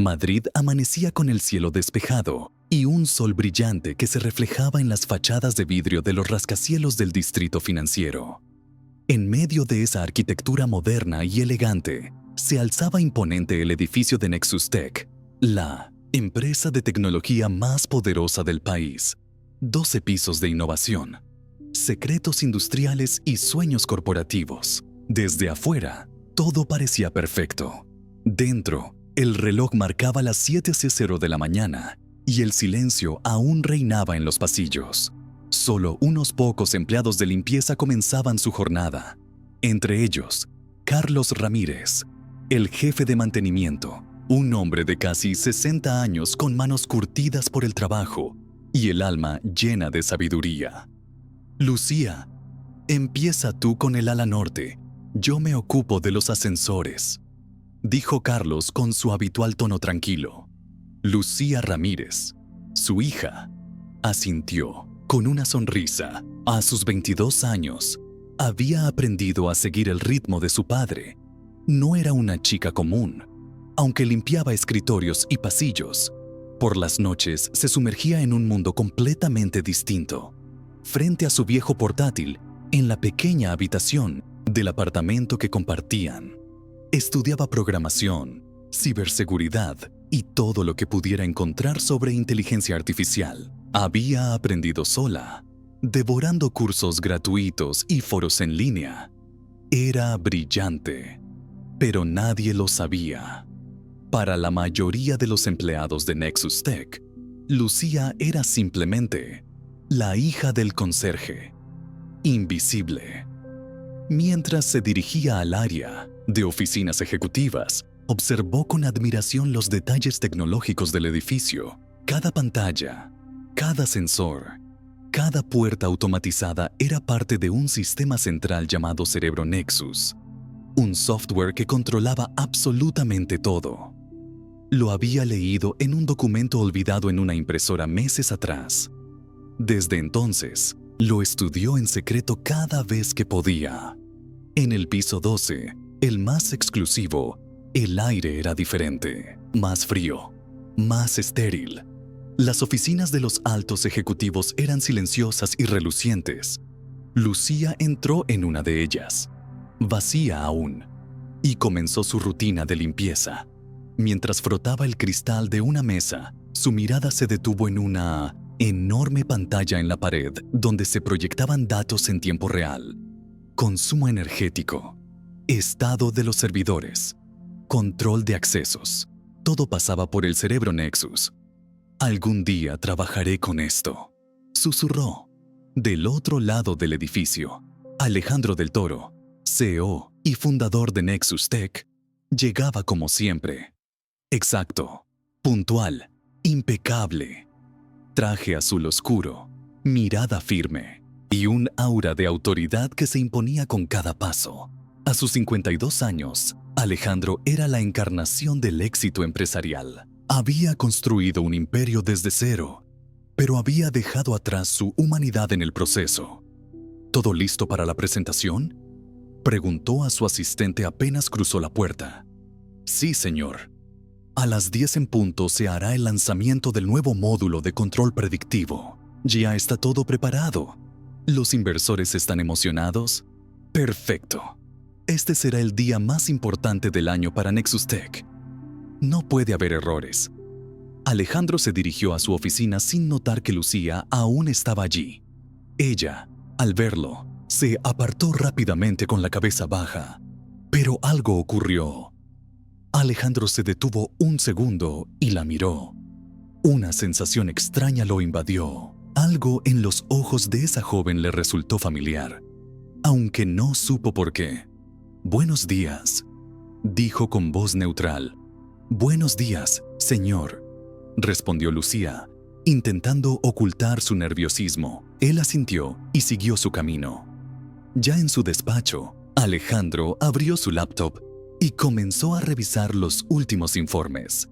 Madrid amanecía con el cielo despejado y un sol brillante que se reflejaba en las fachadas de vidrio de los rascacielos del distrito financiero. En medio de esa arquitectura moderna y elegante, se alzaba imponente el edificio de Nexus Tech, la empresa de tecnología más poderosa del país. 12 pisos de innovación, secretos industriales y sueños corporativos. Desde afuera, todo parecía perfecto. Dentro, el reloj marcaba las 7:00 de la mañana y el silencio aún reinaba en los pasillos. Solo unos pocos empleados de limpieza comenzaban su jornada. Entre ellos, Carlos Ramírez, el jefe de mantenimiento, un hombre de casi 60 años con manos curtidas por el trabajo y el alma llena de sabiduría. Lucía, empieza tú con el ala norte. Yo me ocupo de los ascensores, dijo Carlos con su habitual tono tranquilo. Lucía Ramírez, su hija, asintió con una sonrisa. A sus 22 años, había aprendido a seguir el ritmo de su padre. No era una chica común. Aunque limpiaba escritorios y pasillos, por las noches se sumergía en un mundo completamente distinto. Frente a su viejo portátil, en la pequeña habitación del apartamento que compartían, estudiaba programación, ciberseguridad y todo lo que pudiera encontrar sobre inteligencia artificial. Había aprendido sola, devorando cursos gratuitos y foros en línea. Era brillante, pero nadie lo sabía. Para la mayoría de los empleados de Nexus Tech, Lucía era simplemente la hija del conserje, invisible. Mientras se dirigía al área de oficinas ejecutivas, observó con admiración los detalles tecnológicos del edificio. Cada pantalla, cada sensor, cada puerta automatizada era parte de un sistema central llamado Cerebro Nexus, un software que controlaba absolutamente todo. Lo había leído en un documento olvidado en una impresora meses atrás. Desde entonces, lo estudió en secreto cada vez que podía. En el piso 12, el más exclusivo, el aire era diferente, más frío, más estéril. Las oficinas de los altos ejecutivos eran silenciosas y relucientes. Lucía entró en una de ellas, vacía aún, y comenzó su rutina de limpieza. Mientras frotaba el cristal de una mesa, su mirada se detuvo en una enorme pantalla en la pared donde se proyectaban datos en tiempo real. Consumo energético, estado de los servidores, control de accesos. Todo pasaba por el Cerebro Nexus. Algún día trabajaré con esto, susurró. Del otro lado del edificio, Alejandro del Toro, CEO y fundador de Nexus Tech, llegaba como siempre. Exacto, puntual, impecable. Traje azul oscuro, mirada firme y un aura de autoridad que se imponía con cada paso. A sus 52 años, Alejandro era la encarnación del éxito empresarial. Había construido un imperio desde cero, pero había dejado atrás su humanidad en el proceso. ¿Todo listo para la presentación?, preguntó a su asistente apenas cruzó la puerta. Sí, señor. A las 10 en punto se hará el lanzamiento del nuevo módulo de control predictivo. Ya está todo preparado. ¿Los inversores están emocionados? Perfecto. Este será el día más importante del año para Nexus Tech. No puede haber errores. Alejandro se dirigió a su oficina sin notar que Lucía aún estaba allí. Ella, al verlo, se apartó rápidamente con la cabeza baja. Pero algo ocurrió. Alejandro se detuvo un segundo y la miró. Una sensación extraña lo invadió. Algo en los ojos de esa joven le resultó familiar, aunque no supo por qué. «Buenos días», dijo con voz neutral. «Buenos días, señor», respondió Lucía, intentando ocultar su nerviosismo. Él asintió y siguió su camino. Ya en su despacho, Alejandro abrió su laptop y comenzó a revisar los últimos informes.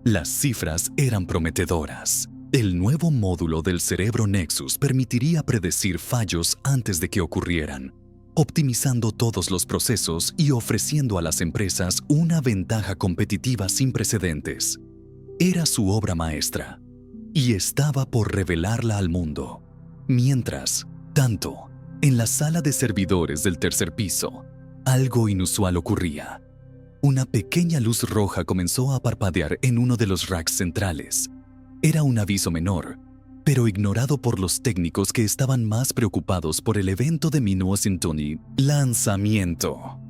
Las cifras eran prometedoras. El nuevo módulo del Cerebro Nexus permitiría predecir fallos antes de que ocurrieran, optimizando todos los procesos y ofreciendo a las empresas una ventaja competitiva sin precedentes. Era su obra maestra y estaba por revelarla al mundo. Mientras tanto, en la sala de servidores del tercer piso, algo inusual ocurría. Una pequeña luz roja comenzó a parpadear en uno de los racks centrales. Era un aviso menor, pero ignorado por los técnicos que estaban más preocupados por el evento de Minuo Sintoni lanzamiento.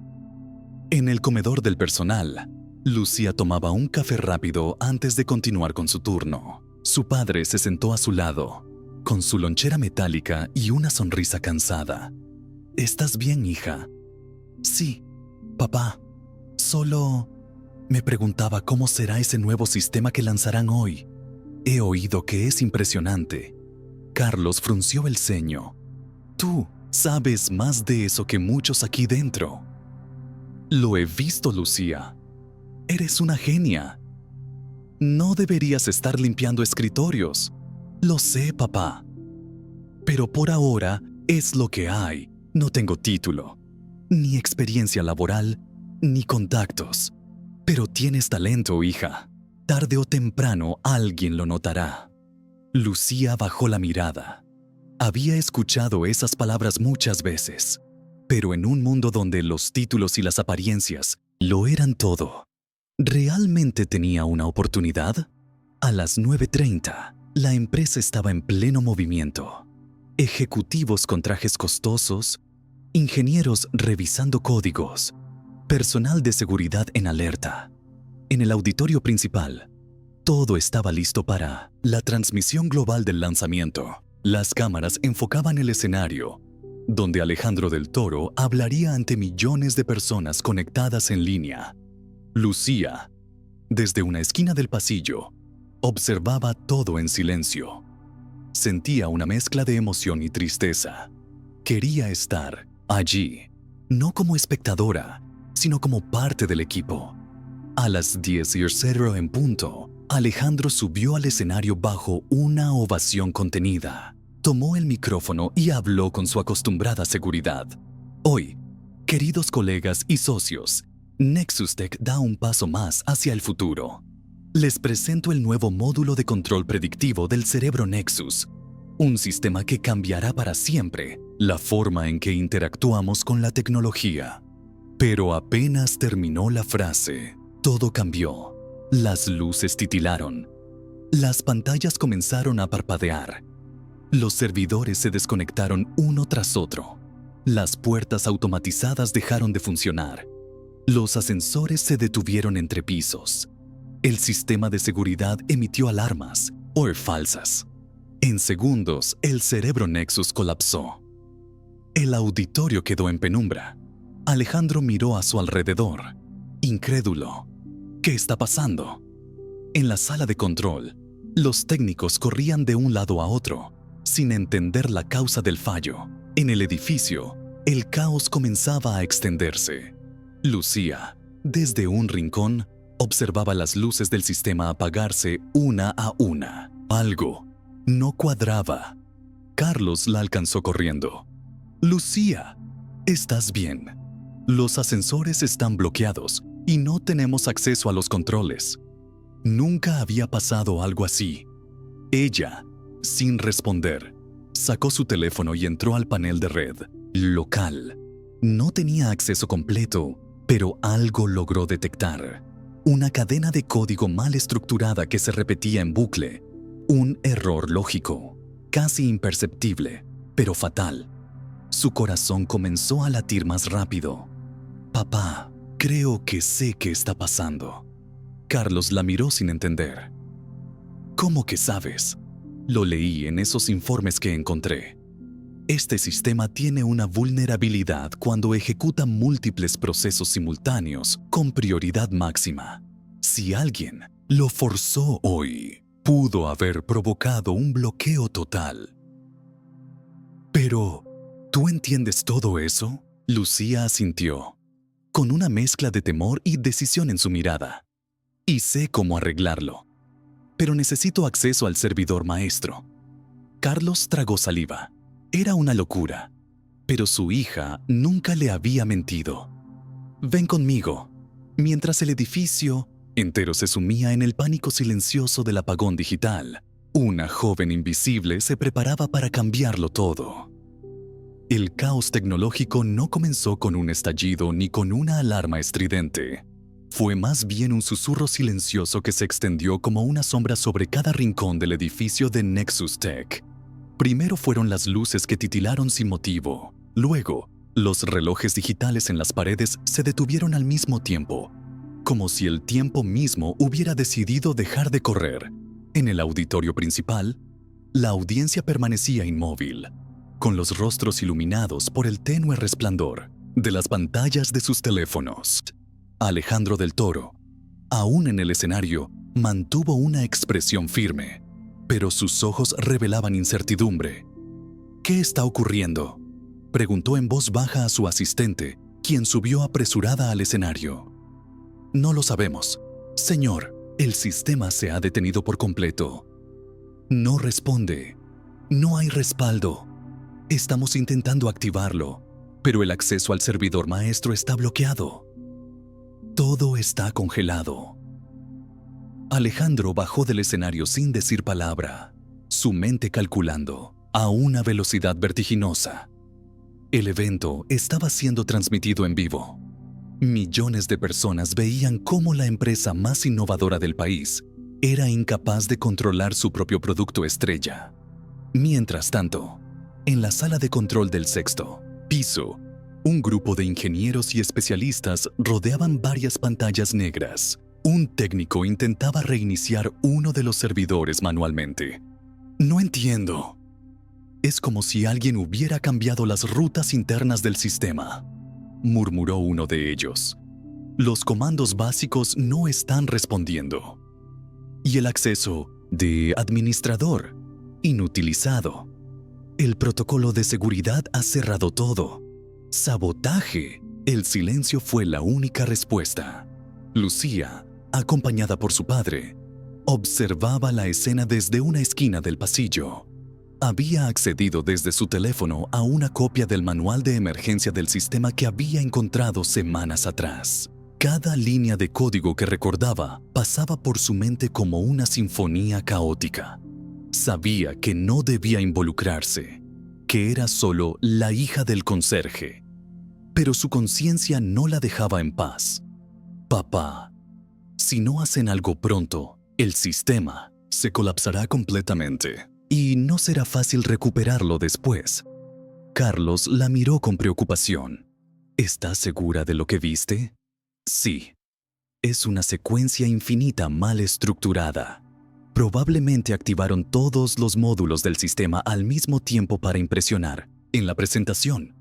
En el comedor del personal, Lucía tomaba un café rápido antes de continuar con su turno. Su padre se sentó a su lado, con su lonchera metálica y una sonrisa cansada. ¿Estás bien, hija? Sí, papá. Solo me preguntaba cómo será ese nuevo sistema que lanzarán hoy. He oído que es impresionante. Carlos frunció el ceño. Tú sabes más de eso que muchos aquí dentro. Lo he visto, Lucía. Eres una genia. No deberías estar limpiando escritorios. Lo sé, papá. Pero por ahora es lo que hay. No tengo título, ni experiencia laboral, ni contactos. Pero tienes talento, hija. Tarde o temprano alguien lo notará. Lucía bajó la mirada. Había escuchado esas palabras muchas veces, pero en un mundo donde los títulos y las apariencias lo eran todo, ¿realmente tenía una oportunidad? A las 9:30, la empresa estaba en pleno movimiento. Ejecutivos con trajes costosos, ingenieros revisando códigos, personal de seguridad en alerta. En el auditorio principal, todo estaba listo para la transmisión global del lanzamiento. Las cámaras enfocaban el escenario, donde Alejandro del Toro hablaría ante millones de personas conectadas en línea. Lucía, desde una esquina del pasillo, observaba todo en silencio. Sentía una mezcla de emoción y tristeza. Quería estar allí, no como espectadora, sino como parte del equipo. A las 10:00 en punto, Alejandro subió al escenario bajo una ovación contenida. Tomó el micrófono y habló con su acostumbrada seguridad. Hoy, queridos colegas y socios, Nexus Tech da un paso más hacia el futuro. Les presento el nuevo módulo de control predictivo del cerebro Nexus, un sistema que cambiará para siempre la forma en que interactuamos con la tecnología. Pero apenas terminó la frase, todo cambió. Las luces titilaron. Las pantallas comenzaron a parpadear. Los servidores se desconectaron uno tras otro. Las puertas automatizadas dejaron de funcionar. Los ascensores se detuvieron entre pisos. El sistema de seguridad emitió alarmas, o falsas. En segundos, el cerebro Nexus colapsó. El auditorio quedó en penumbra. Alejandro miró a su alrededor, incrédulo. ¿Qué está pasando? En la sala de control, los técnicos corrían de un lado a otro, sin entender la causa del fallo. En el edificio, el caos comenzaba a extenderse. Lucía, desde un rincón, observaba las luces del sistema apagarse una a una. Algo no cuadraba. Carlos la alcanzó corriendo. Lucía, ¿estás bien? Los ascensores están bloqueados y no tenemos acceso a los controles. Nunca había pasado algo así. Ella, sin responder, sacó su teléfono y entró al panel de red local. No tenía acceso completo, pero algo logró detectar. Una cadena de código mal estructurada que se repetía en bucle. Un error lógico, casi imperceptible, pero fatal. Su corazón comenzó a latir más rápido. Papá, creo que sé qué está pasando. Carlos la miró sin entender. ¿Cómo que sabes? Lo leí en esos informes que encontré. Este sistema tiene una vulnerabilidad cuando ejecuta múltiples procesos simultáneos con prioridad máxima. Si alguien lo forzó hoy, pudo haber provocado un bloqueo total. Pero, ¿tú entiendes todo eso? Lucía asintió, con una mezcla de temor y decisión en su mirada. Y sé cómo arreglarlo. Pero necesito acceso al servidor maestro. Carlos tragó saliva. Era una locura, pero su hija nunca le había mentido. Ven conmigo. Mientras el edificio entero se sumía en el pánico silencioso del apagón digital. Una joven invisible se preparaba para cambiarlo todo. El caos tecnológico no comenzó con un estallido ni con una alarma estridente. Fue más bien un susurro silencioso que se extendió como una sombra sobre cada rincón del edificio de Nexus Tech. Primero fueron las luces que titilaron sin motivo. Luego, los relojes digitales en las paredes se detuvieron al mismo tiempo, como si el tiempo mismo hubiera decidido dejar de correr. En el auditorio principal, la audiencia permanecía inmóvil, con los rostros iluminados por el tenue resplandor de las pantallas de sus teléfonos. Alejandro del Toro, aún en el escenario, mantuvo una expresión firme, pero sus ojos revelaban incertidumbre. ¿Qué está ocurriendo?, preguntó en voz baja a su asistente, quien subió apresurada al escenario. No lo sabemos. Señor, el sistema se ha detenido por completo. No responde. No hay respaldo. Estamos intentando activarlo, pero el acceso al servidor maestro está bloqueado. Todo está congelado. Alejandro bajó del escenario sin decir palabra, su mente calculando a una velocidad vertiginosa. El evento estaba siendo transmitido en vivo. Millones de personas veían cómo la empresa más innovadora del país era incapaz de controlar su propio producto estrella. Mientras tanto, en la sala de control del sexto piso, un grupo de ingenieros y especialistas rodeaban varias pantallas negras. Un técnico intentaba reiniciar uno de los servidores manualmente. No entiendo. Es como si alguien hubiera cambiado las rutas internas del sistema, murmuró uno de ellos. Los comandos básicos no están respondiendo. Y el acceso de administrador, inutilizado. El protocolo de seguridad ha cerrado todo. Sabotaje. El silencio fue la única respuesta. Lucía, acompañada por su padre, observaba la escena desde una esquina del pasillo. Había accedido desde su teléfono a una copia del manual de emergencia del sistema que había encontrado semanas atrás. Cada línea de código que recordaba pasaba por su mente como una sinfonía caótica. Sabía que no debía involucrarse, que era solo la hija del conserje. Pero su conciencia no la dejaba en paz. Papá, si no hacen algo pronto, el sistema se colapsará completamente. Y no será fácil recuperarlo después. Carlos la miró con preocupación. ¿Estás segura de lo que viste? Sí. Es una secuencia infinita mal estructurada. Probablemente activaron todos los módulos del sistema al mismo tiempo para impresionar en la presentación.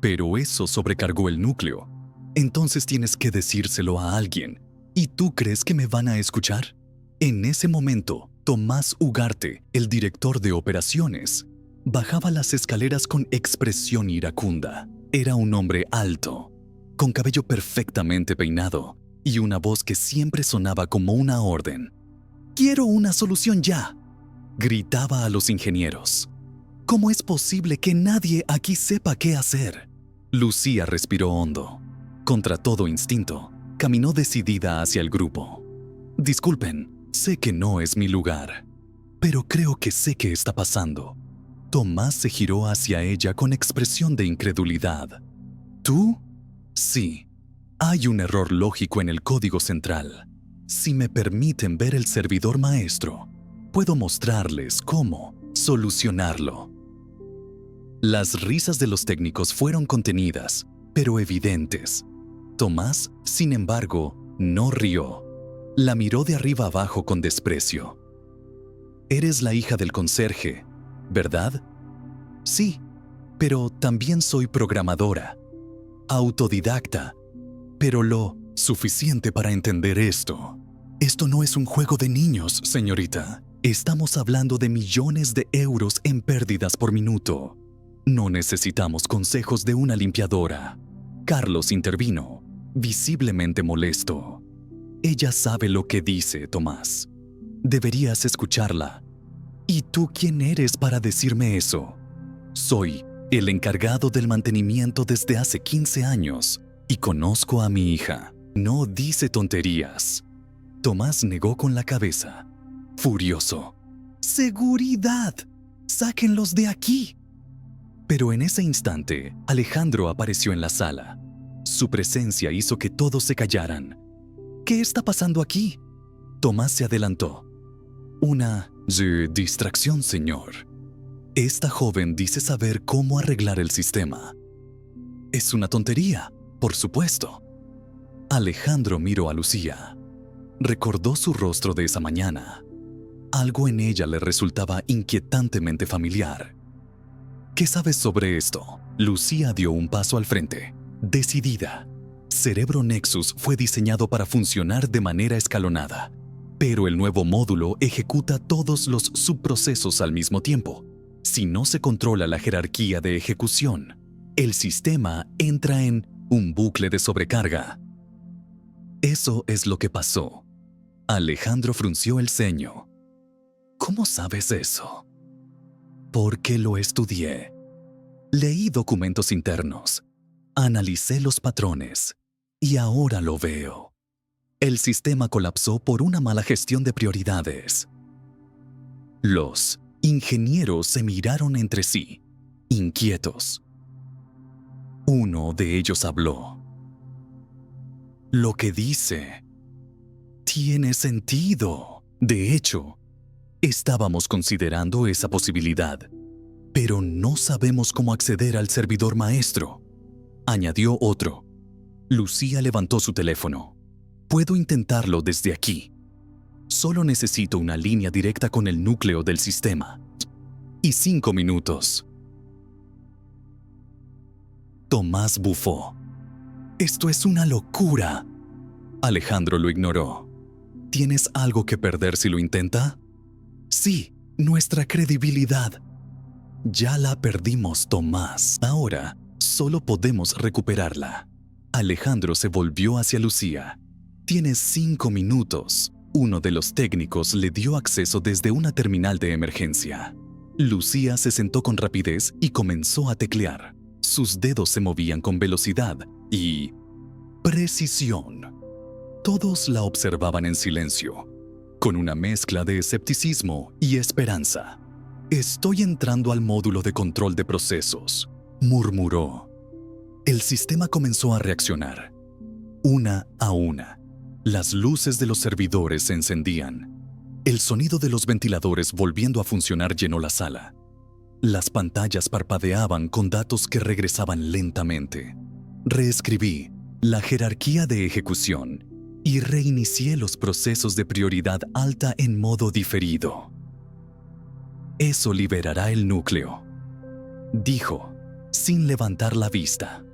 Pero eso sobrecargó el núcleo. Entonces tienes que decírselo a alguien. ¿Y tú crees que me van a escuchar? En ese momento, Tomás Ugarte, el director de operaciones, bajaba las escaleras con expresión iracunda. Era un hombre alto, con cabello perfectamente peinado y una voz que siempre sonaba como una orden. «¡Quiero una solución ya!», gritaba a los ingenieros. «¿Cómo es posible que nadie aquí sepa qué hacer?». Lucía respiró hondo. Contra todo instinto, caminó decidida hacia el grupo. «Disculpen. Sé que no es mi lugar, pero creo que sé qué está pasando». Tomás se giró hacia ella con expresión de incredulidad. ¿Tú? Sí. Hay un error lógico en el código central. Si me permiten ver el servidor maestro, puedo mostrarles cómo solucionarlo. Las risas de los técnicos fueron contenidas, pero evidentes. Tomás, sin embargo, no rió. La miró de arriba abajo con desprecio. «Eres la hija del conserje, ¿verdad?» «Sí, pero también soy programadora, autodidacta, pero lo suficiente para entender esto. Esto no es un juego de niños, señorita. Estamos hablando de millones de euros en pérdidas por minuto. No necesitamos consejos de una limpiadora». Carlos intervino, visiblemente molesto. «Ella sabe lo que dice, Tomás. Deberías escucharla. ¿Y tú quién eres para decirme eso?» «Soy el encargado del mantenimiento desde hace 15 años y conozco a mi hija. No dice tonterías». Tomás negó con la cabeza, furioso. ¡Seguridad! ¡Sáquenlos de aquí! Pero en ese instante, Alejandro apareció en la sala. Su presencia hizo que todos se callaran. ¿Qué está pasando aquí? Tomás se adelantó. Una distracción, señor. Esta joven dice saber cómo arreglar el sistema. Es una tontería, por supuesto. Alejandro miró a Lucía. Recordó su rostro de esa mañana. Algo en ella le resultaba inquietantemente familiar. ¿Qué sabes sobre esto? Lucía dio un paso al frente, decidida. Cerebro Nexus fue diseñado para funcionar de manera escalonada, pero el nuevo módulo ejecuta todos los subprocesos al mismo tiempo. Si no se controla la jerarquía de ejecución, el sistema entra en un bucle de sobrecarga. Eso es lo que pasó. Alejandro frunció el ceño. ¿Cómo sabes eso? Porque lo estudié. Leí documentos internos, analicé los patrones y ahora lo veo. El sistema colapsó por una mala gestión de prioridades. Los ingenieros se miraron entre sí, inquietos. Uno de ellos habló. Lo que dice tiene sentido. De hecho, estábamos considerando esa posibilidad, pero no sabemos cómo acceder al servidor maestro, añadió otro. Lucía levantó su teléfono. Puedo intentarlo desde aquí. Solo necesito una línea directa con el núcleo del sistema. Y 5 minutos. Tomás bufó. Esto es una locura. Alejandro lo ignoró. ¿Tienes algo que perder si lo intenta? Sí, nuestra credibilidad. Ya la perdimos, Tomás. Ahora, solo podemos recuperarla. Alejandro se volvió hacia Lucía. Tienes 5 minutos. Uno de los técnicos le dio acceso desde una terminal de emergencia. Lucía se sentó con rapidez y comenzó a teclear. Sus dedos se movían con velocidad y precisión. Todos la observaban en silencio, con una mezcla de escepticismo y esperanza. Estoy entrando al módulo de control de procesos, murmuró. El sistema comenzó a reaccionar. Una a una, las luces de los servidores se encendían. El sonido de los ventiladores volviendo a funcionar llenó la sala. Las pantallas parpadeaban con datos que regresaban lentamente. Reescribí la jerarquía de ejecución y reinicié los procesos de prioridad alta en modo diferido. Eso liberará el núcleo, dijo, sin levantar la vista.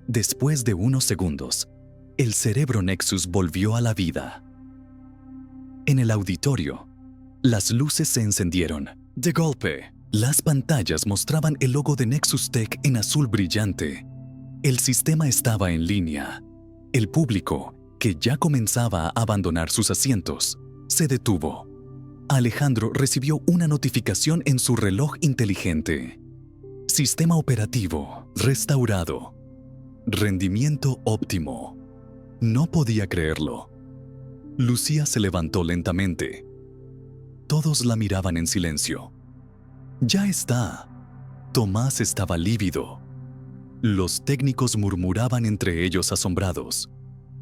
Después de unos segundos, el cerebro Nexus volvió a la vida. En el auditorio, las luces se encendieron. De golpe, las pantallas mostraban el logo de Nexus Tech en azul brillante. El sistema estaba en línea. El público, que ya comenzaba a abandonar sus asientos, se detuvo. Alejandro recibió una notificación en su reloj inteligente. Sistema operativo restaurado. Rendimiento óptimo. No podía creerlo. Lucía se levantó lentamente. Todos la miraban en silencio. Ya está. Tomás estaba lívido. Los técnicos murmuraban entre ellos asombrados.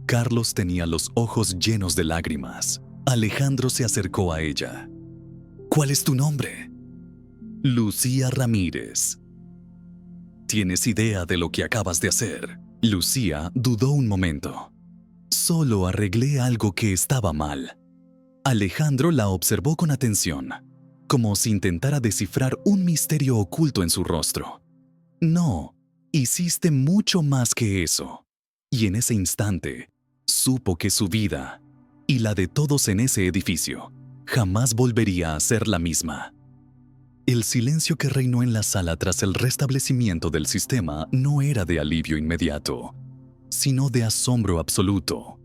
Carlos tenía los ojos llenos de lágrimas. Alejandro se acercó a ella. ¿Cuál es tu nombre? Lucía Ramírez. ¿Tienes idea de lo que acabas de hacer? Lucía dudó un momento. Solo arreglé algo que estaba mal. Alejandro la observó con atención, como si intentara descifrar un misterio oculto en su rostro. No, hiciste mucho más que eso. Y en ese instante, supo que su vida, y la de todos en ese edificio, jamás volvería a ser la misma. El silencio que reinó en la sala tras el restablecimiento del sistema no era de alivio inmediato, sino de asombro absoluto.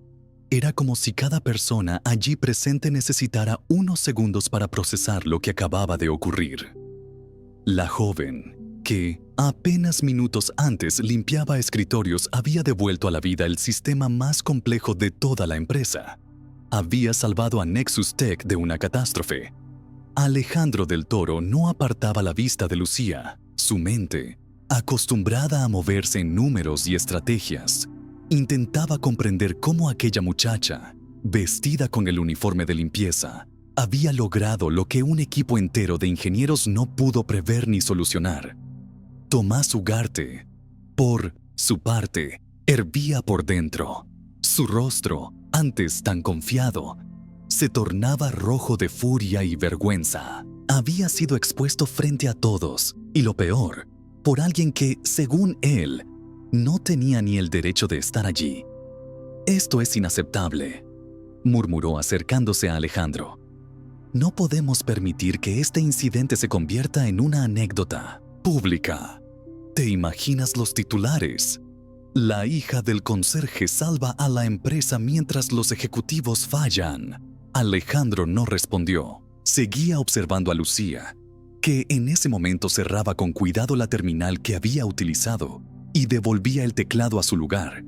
Era como si cada persona allí presente necesitara unos segundos para procesar lo que acababa de ocurrir. La joven, que apenas minutos antes limpiaba escritorios, había devuelto a la vida el sistema más complejo de toda la empresa. había salvado a Nexus Tech de una catástrofe. Alejandro del Toro no apartaba la vista de Lucía. Su mente, acostumbrada a moverse en números y estrategias, intentaba comprender cómo aquella muchacha, vestida con el uniforme de limpieza, había logrado lo que un equipo entero de ingenieros no pudo prever ni solucionar. Tomás Ugarte, por su parte, hervía por dentro. Su rostro, antes tan confiado, se tornaba rojo de furia y vergüenza. Había sido expuesto frente a todos, y lo peor, por alguien que, según él, no tenía ni el derecho de estar allí. «Esto es inaceptable», murmuró acercándose a Alejandro. «No podemos permitir que este incidente se convierta en una anécdota pública. ¿Te imaginas los titulares? La hija del conserje salva a la empresa mientras los ejecutivos fallan». Alejandro no respondió. Seguía observando a Lucía, que en ese momento cerraba con cuidado la terminal que había utilizado y devolvía el teclado a su lugar,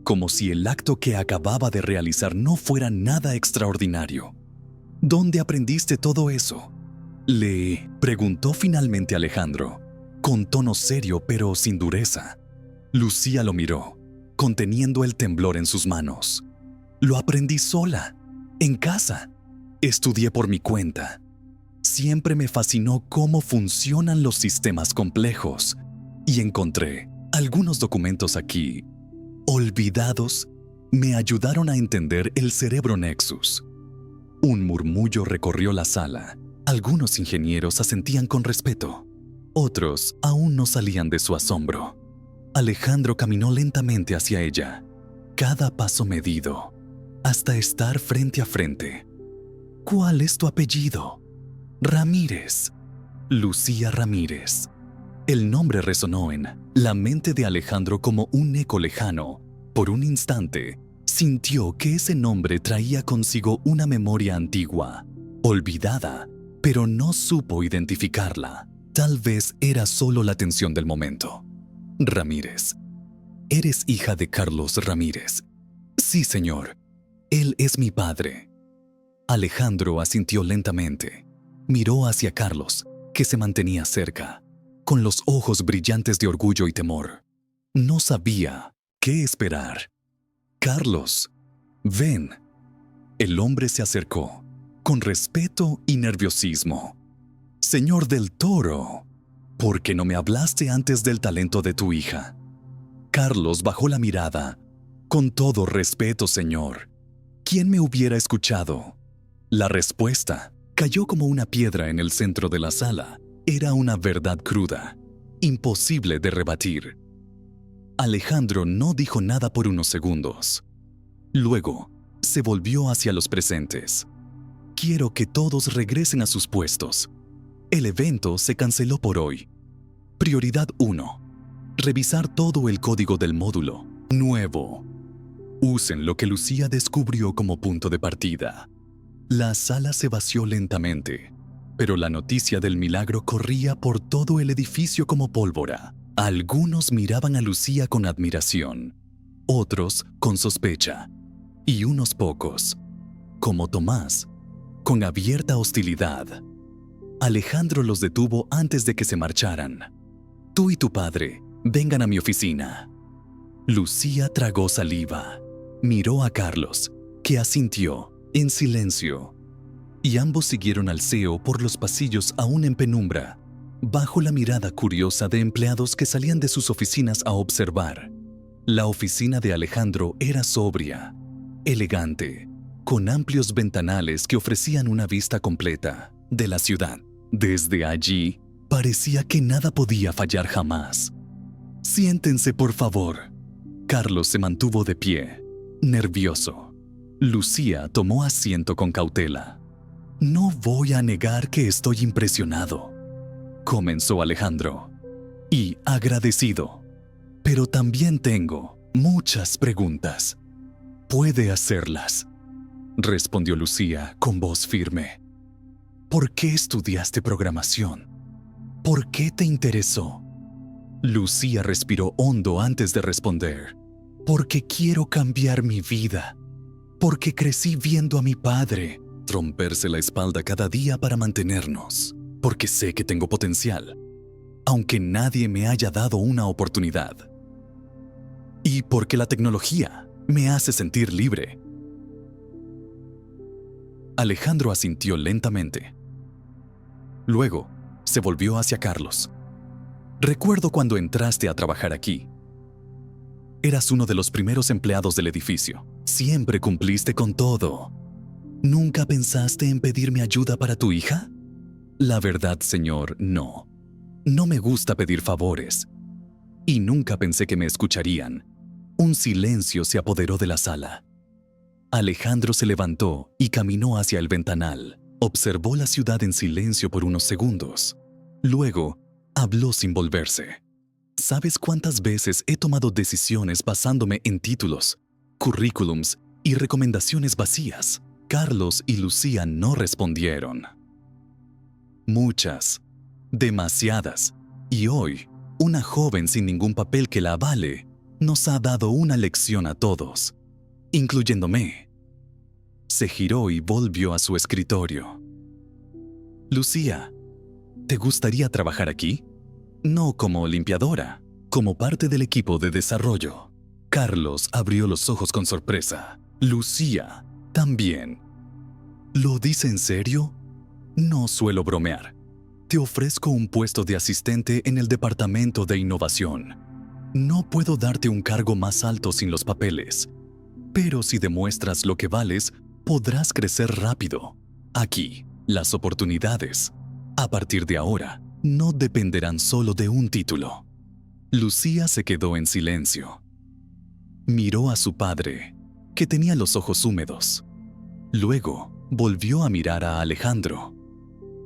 como si el acto que acababa de realizar no fuera nada extraordinario. «¿Dónde aprendiste todo eso?», le preguntó finalmente Alejandro, con tono serio pero sin dureza. Lucía lo miró, conteniendo el temblor en sus manos. «Lo aprendí sola, en casa. Estudié por mi cuenta. Siempre me fascinó cómo funcionan los sistemas complejos y encontré algunos documentos aquí, olvidados, me ayudaron a entender el cerebro Nexus». Un murmullo recorrió la sala. Algunos ingenieros asentían con respeto. Otros aún no salían de su asombro. Alejandro caminó lentamente hacia ella, cada paso medido, hasta estar frente a frente. «¿Cuál es tu apellido?» «Ramírez. Lucía Ramírez». El nombre resonó en la mente de Alejandro como un eco lejano. Por un instante, sintió que ese nombre traía consigo una memoria antigua, olvidada, pero no supo identificarla. Tal vez era solo la tensión del momento. «Ramírez. ¿Eres hija de Carlos Ramírez?» «Sí, señor. Él es mi padre». Alejandro asintió lentamente. Miró hacia Carlos, que se mantenía cerca, con los ojos brillantes de orgullo y temor. No sabía qué esperar. «Carlos, ven». El hombre se acercó, con respeto y nerviosismo. «Señor del Toro, ¿por qué no me hablaste antes del talento de tu hija?». Carlos bajó la mirada. «Con todo respeto, señor. ¿Quién me hubiera escuchado?». La respuesta cayó como una piedra en el centro de la sala. Era una verdad cruda, imposible de rebatir. Alejandro no dijo nada por unos segundos. Luego, se volvió hacia los presentes. «Quiero que todos regresen a sus puestos. El evento se canceló por hoy. Prioridad 1. Revisar todo el código del módulo nuevo. Usen lo que Lucía descubrió como punto de partida». La sala se vació lentamente, pero la noticia del milagro corría por todo el edificio como pólvora. Algunos miraban a Lucía con admiración, otros con sospecha, y unos pocos, como Tomás, con abierta hostilidad. Alejandro los detuvo antes de que se marcharan. «Tú y tu padre, vengan a mi oficina». Lucía tragó saliva, miró a Carlos, que asintió en silencio, y ambos siguieron al CEO por los pasillos aún en penumbra, bajo la mirada curiosa de empleados que salían de sus oficinas a observar. La oficina de Alejandro era sobria, elegante, con amplios ventanales que ofrecían una vista completa de la ciudad. Desde allí, parecía que nada podía fallar jamás. «Siéntense, por favor». Carlos se mantuvo de pie, nervioso. Lucía tomó asiento con cautela. «No voy a negar que estoy impresionado», comenzó Alejandro, «y agradecido. Pero también tengo muchas preguntas». «Puede hacerlas», respondió Lucía con voz firme. «¿Por qué estudiaste programación? ¿Por qué te interesó?». Lucía respiró hondo antes de responder. «Porque quiero cambiar mi vida». Porque crecí viendo a mi padre romperse la espalda cada día para mantenernos. Porque sé que tengo potencial, aunque nadie me haya dado una oportunidad. Y porque la tecnología me hace sentir libre. Alejandro asintió lentamente. Luego, se volvió hacia Carlos. Recuerdo cuando entraste a trabajar aquí. Eras uno de los primeros empleados del edificio. Siempre cumpliste con todo. ¿Nunca pensaste en pedirme ayuda para tu hija? La verdad, señor, no. No me gusta pedir favores. Y nunca pensé que me escucharían. Un silencio se apoderó de la sala. Alejandro se levantó y caminó hacia el ventanal. Observó la ciudad en silencio por unos segundos. Luego, habló sin volverse. ¿Sabes cuántas veces he tomado decisiones basándome en títulos, currículums y recomendaciones vacías? Carlos y Lucía no respondieron. Muchas, demasiadas. Y hoy, una joven sin ningún papel que la avale, nos ha dado una lección a todos, incluyéndome. Se giró y volvió a su escritorio. Lucía, ¿te gustaría trabajar aquí? No como limpiadora, como parte del equipo de desarrollo. Carlos abrió los ojos con sorpresa. Lucía, también. ¿Lo dice en serio? No suelo bromear. Te ofrezco un puesto de asistente en el departamento de innovación. No puedo darte un cargo más alto sin los papeles, pero si demuestras lo que vales, podrás crecer rápido. Aquí, las oportunidades, a partir de ahora, no dependerán solo de un título. Lucía se quedó en silencio. Miró a su padre, que tenía los ojos húmedos. Luego, volvió a mirar a Alejandro.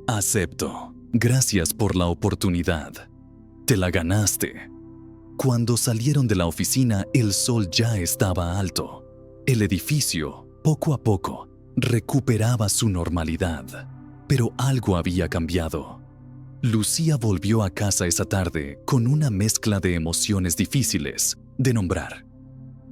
Acepto. Gracias por la oportunidad. Te la ganaste. Cuando salieron de la oficina, el sol ya estaba alto. El edificio, poco a poco, recuperaba su normalidad. Pero algo había cambiado. Lucía volvió a casa esa tarde con una mezcla de emociones difíciles de nombrar.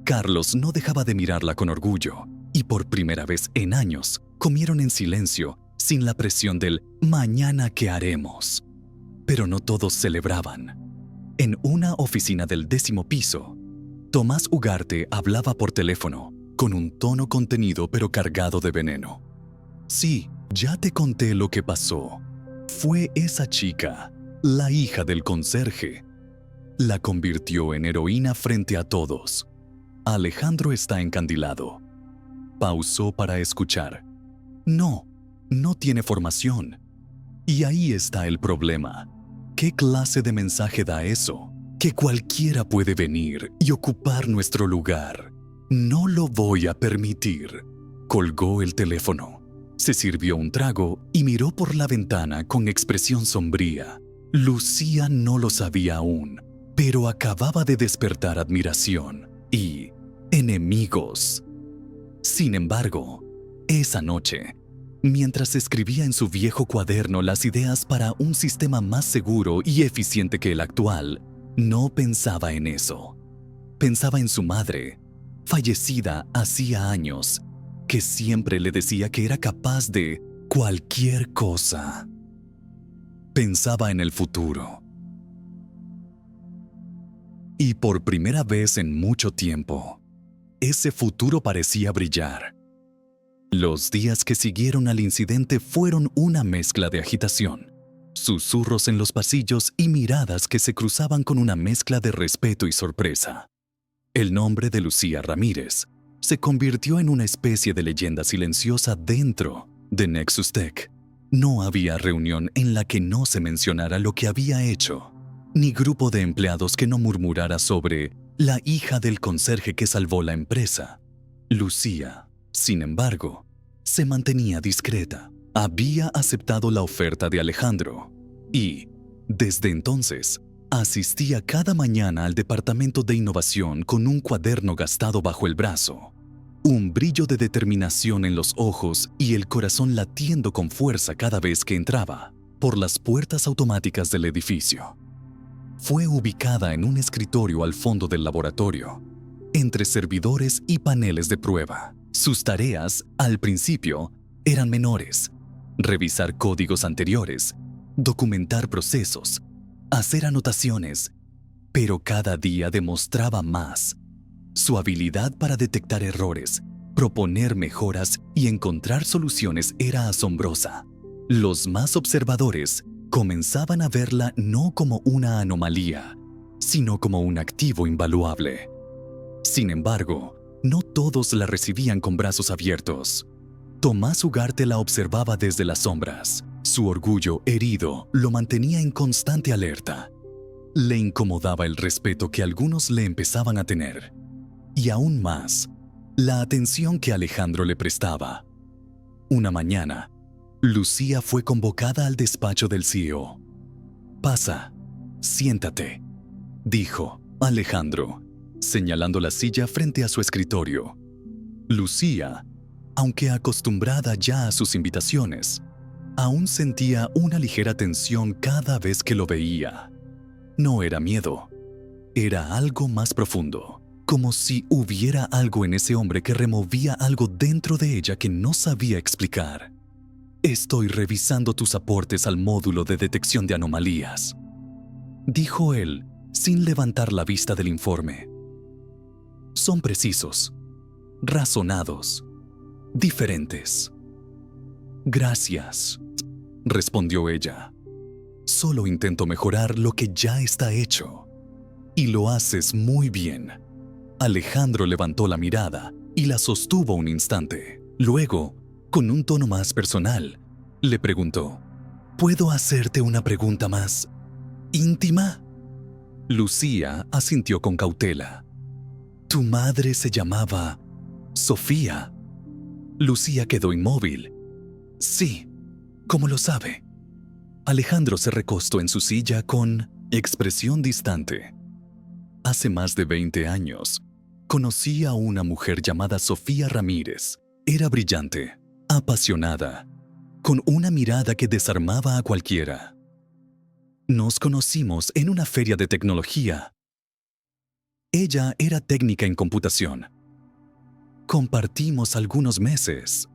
Carlos no dejaba de mirarla con orgullo, y por primera vez en años comieron en silencio, sin la presión del «mañana qué haremos». Pero no todos celebraban. En una oficina del 10º piso, Tomás Ugarte hablaba por teléfono, con un tono contenido pero cargado de veneno. Sí, ya te conté lo que pasó. Fue esa chica, la hija del conserje. La convirtió en heroína frente a todos. Alejandro está encandilado. Pausó para escuchar. No tiene formación. Y ahí está el problema. ¿Qué clase de mensaje da eso? Que cualquiera puede venir y ocupar nuestro lugar. No lo voy a permitir. Colgó el teléfono. Se sirvió un trago y miró por la ventana con expresión sombría. Lucía no lo sabía aún, pero acababa de despertar admiración y enemigos. Sin embargo, esa noche, mientras escribía en su viejo cuaderno las ideas para un sistema más seguro y eficiente que el actual, no pensaba en eso. Pensaba en su madre, fallecida hacía años, que siempre le decía que era capaz de cualquier cosa. Pensaba en el futuro. Y por primera vez en mucho tiempo, ese futuro parecía brillar. Los días que siguieron al incidente fueron una mezcla de agitación, susurros en los pasillos y miradas que se cruzaban con una mezcla de respeto y sorpresa. El nombre de Lucía Ramírez se convirtió en una especie de leyenda silenciosa dentro de Nexus Tech. No había reunión en la que no se mencionara lo que había hecho, ni grupo de empleados que no murmurara sobre la hija del conserje que salvó la empresa. Lucía, sin embargo, se mantenía discreta. Había aceptado la oferta de Alejandro y, desde entonces, asistía cada mañana al departamento de innovación con un cuaderno gastado bajo el brazo, un brillo de determinación en los ojos y el corazón latiendo con fuerza cada vez que entraba por las puertas automáticas del edificio. Fue ubicada en un escritorio al fondo del laboratorio, entre servidores y paneles de prueba. Sus tareas, al principio, eran menores: revisar códigos anteriores, documentar procesos, hacer anotaciones, pero cada día demostraba más. Su habilidad para detectar errores, proponer mejoras y encontrar soluciones era asombrosa. Los más observadores comenzaban a verla no como una anomalía, sino como un activo invaluable. Sin embargo, no todos la recibían con brazos abiertos. Tomás Ugarte la observaba desde las sombras. Su orgullo herido lo mantenía en constante alerta. Le incomodaba el respeto que algunos le empezaban a tener. Y aún más, la atención que Alejandro le prestaba. Una mañana, Lucía fue convocada al despacho del CEO. «Pasa, siéntate», dijo Alejandro, señalando la silla frente a su escritorio. Lucía, aunque acostumbrada ya a sus invitaciones, aún sentía una ligera tensión cada vez que lo veía. No era miedo, era algo más profundo, como si hubiera algo en ese hombre que removía algo dentro de ella que no sabía explicar. «Estoy revisando tus aportes al módulo de detección de anomalías», dijo él, sin levantar la vista del informe. «Son precisos, razonados, diferentes». «Gracias», respondió ella. «Solo intento mejorar lo que ya está hecho». «Y lo haces muy bien». Alejandro levantó la mirada y la sostuvo un instante. Luego, con un tono más personal, le preguntó: «¿Puedo hacerte una pregunta más íntima?». Lucía asintió con cautela. «¿Tu madre se llamaba Sofía?». Lucía quedó inmóvil. «Sí, ¿cómo lo sabe?». Alejandro se recostó en su silla con expresión distante. «Hace más de 20 años, conocí a una mujer llamada Sofía Ramírez. Era brillante, apasionada, con una mirada que desarmaba a cualquiera. Nos conocimos en una feria de tecnología. Ella era técnica en computación. Compartimos algunos meses.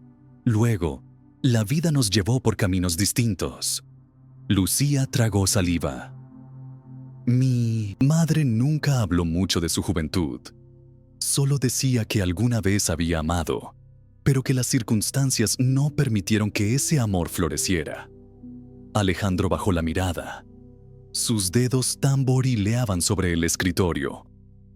Luego, la vida nos llevó por caminos distintos». Lucía tragó saliva. «Mi madre nunca habló mucho de su juventud. Solo decía que alguna vez había amado, pero que las circunstancias no permitieron que ese amor floreciera». Alejandro bajó la mirada. Sus dedos tamborileaban sobre el escritorio.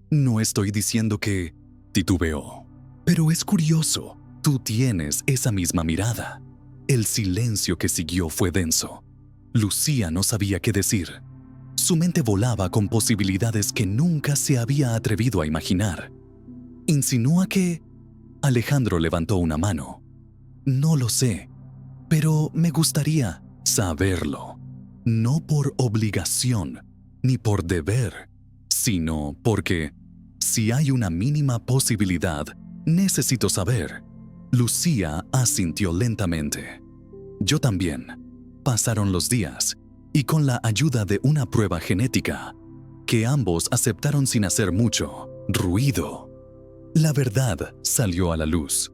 «No estoy diciendo que…», titubeó. «Pero es curioso, tú tienes esa misma mirada». El silencio que siguió fue denso. Lucía no sabía qué decir. Su mente volaba con posibilidades que nunca se había atrevido a imaginar. «¿Insinúa que…?» Alejandro levantó una mano. «No lo sé, pero me gustaría saberlo. No por obligación, ni por deber, sino porque, si hay una mínima posibilidad, necesito saber». Lucía asintió lentamente. «Yo también». Pasaron los días, y con la ayuda de una prueba genética, que ambos aceptaron sin hacer mucho ruido, la verdad salió a la luz.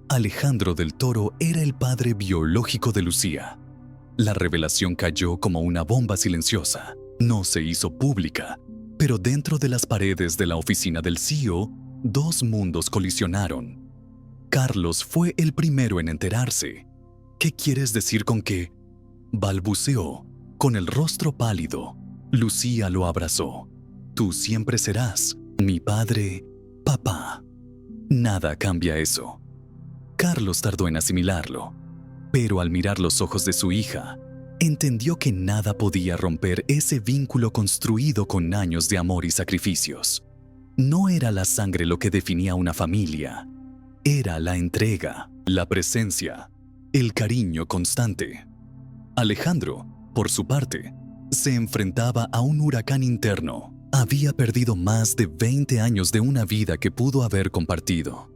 Alejandro del Toro era el padre biológico de Lucía. La revelación cayó como una bomba silenciosa. No se hizo pública, pero dentro de las paredes de la oficina del CEO, dos mundos colisionaron. Carlos fue el primero en enterarse. «¿Qué quieres decir con que…?», balbuceó, con el rostro pálido. Lucía lo abrazó. «Tú siempre serás mi padre, papá. Nada cambia eso». Carlos tardó en asimilarlo, pero al mirar los ojos de su hija, entendió que nada podía romper ese vínculo construido con años de amor y sacrificios. No era la sangre lo que definía una familia, era la entrega, la presencia, el cariño constante. Alejandro, por su parte, se enfrentaba a un huracán interno. Había perdido más de 20 años de una vida que pudo haber compartido.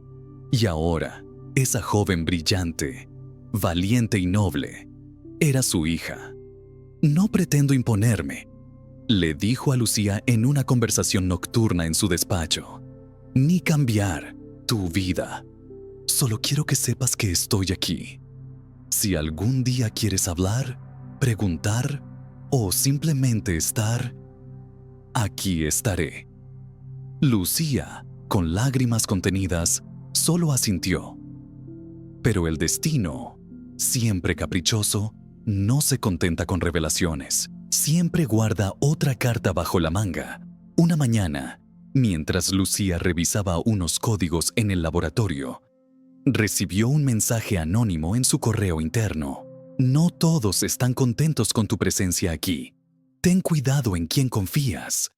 Y ahora, esa joven brillante, valiente y noble, era su hija. «No pretendo imponerme», le dijo a Lucía en una conversación nocturna en su despacho, «ni cambiar tu vida. Solo quiero que sepas que estoy aquí. Si algún día quieres hablar, preguntar o simplemente estar, aquí estaré. Lucía, con lágrimas contenidas, solo asintió. Pero el destino, siempre caprichoso, no se contenta con revelaciones. Siempre guarda otra carta bajo la manga. Una mañana, mientras Lucía revisaba unos códigos en el laboratorio, recibió un mensaje anónimo en su correo interno. No todos están contentos con tu presencia aquí. Ten cuidado en quién confías.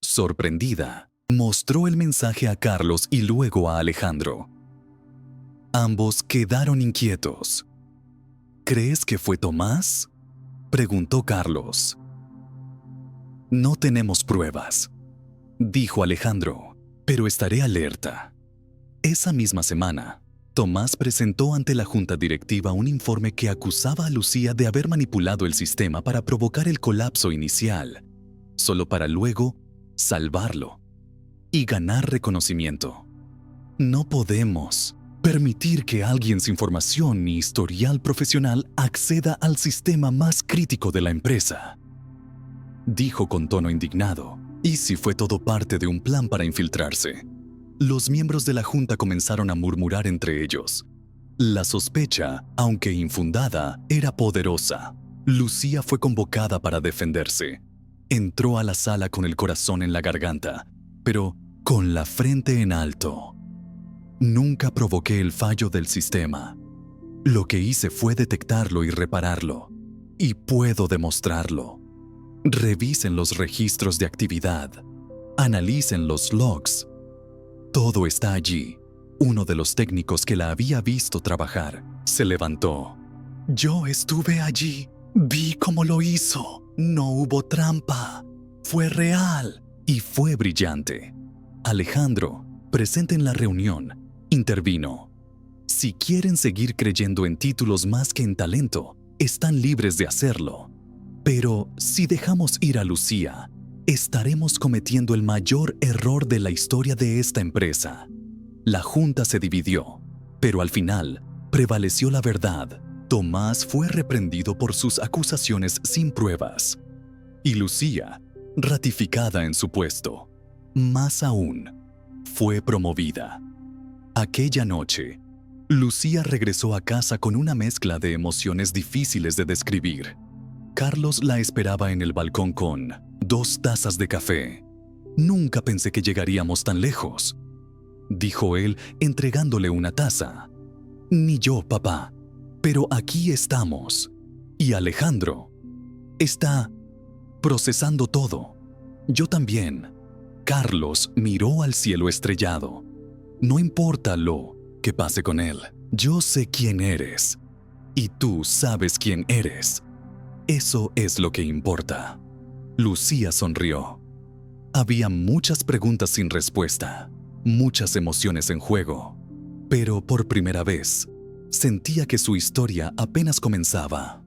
Sorprendida, mostró el mensaje a Carlos y luego a Alejandro. Ambos quedaron inquietos. ¿Crees que fue Tomás?, preguntó Carlos. No tenemos pruebas, dijo Alejandro, pero estaré alerta. Esa misma semana, Tomás presentó ante la junta directiva un informe que acusaba a Lucía de haber manipulado el sistema para provocar el colapso inicial, solo para luego salvarlo y ganar reconocimiento. No podemos permitir que alguien sin formación ni historial profesional acceda al sistema más crítico de la empresa, dijo con tono indignado. ¿Y si fue todo parte de un plan para infiltrarse? Los miembros de la junta comenzaron a murmurar entre ellos. La sospecha, aunque infundada, era poderosa. Lucía fue convocada para defenderse. Entró a la sala con el corazón en la garganta, pero con la frente en alto. Nunca provoqué el fallo del sistema. Lo que hice fue detectarlo y repararlo. Y puedo demostrarlo. Revisen los registros de actividad. Analicen los logs. Todo está allí. Uno de los técnicos que la había visto trabajar se levantó. Yo estuve allí. Vi cómo lo hizo. No hubo trampa. Fue real. Y fue brillante. Alejandro, presente en la reunión, intervino. Si quieren seguir creyendo en títulos más que en talento, están libres de hacerlo. Pero si dejamos ir a Lucía, estaremos cometiendo el mayor error de la historia de esta empresa. La junta se dividió, pero al final prevaleció la verdad. Tomás fue reprendido por sus acusaciones sin pruebas. Y Lucía, ratificada en su puesto. Más aún, fue promovida. Aquella noche, Lucía regresó a casa con una mezcla de emociones difíciles de describir. Carlos la esperaba en el balcón con 2 tazas de café. Nunca pensé que llegaríamos tan lejos, dijo él entregándole una taza. Ni yo, papá, pero aquí estamos. Y Alejandro está procesando todo. Yo también. Carlos miró al cielo estrellado. No importa lo que pase con él. Yo sé quién eres. Y tú sabes quién eres. Eso es lo que importa. Lucía sonrió. Había muchas preguntas sin respuesta, muchas emociones en juego, pero por primera vez, sentía que su historia apenas comenzaba.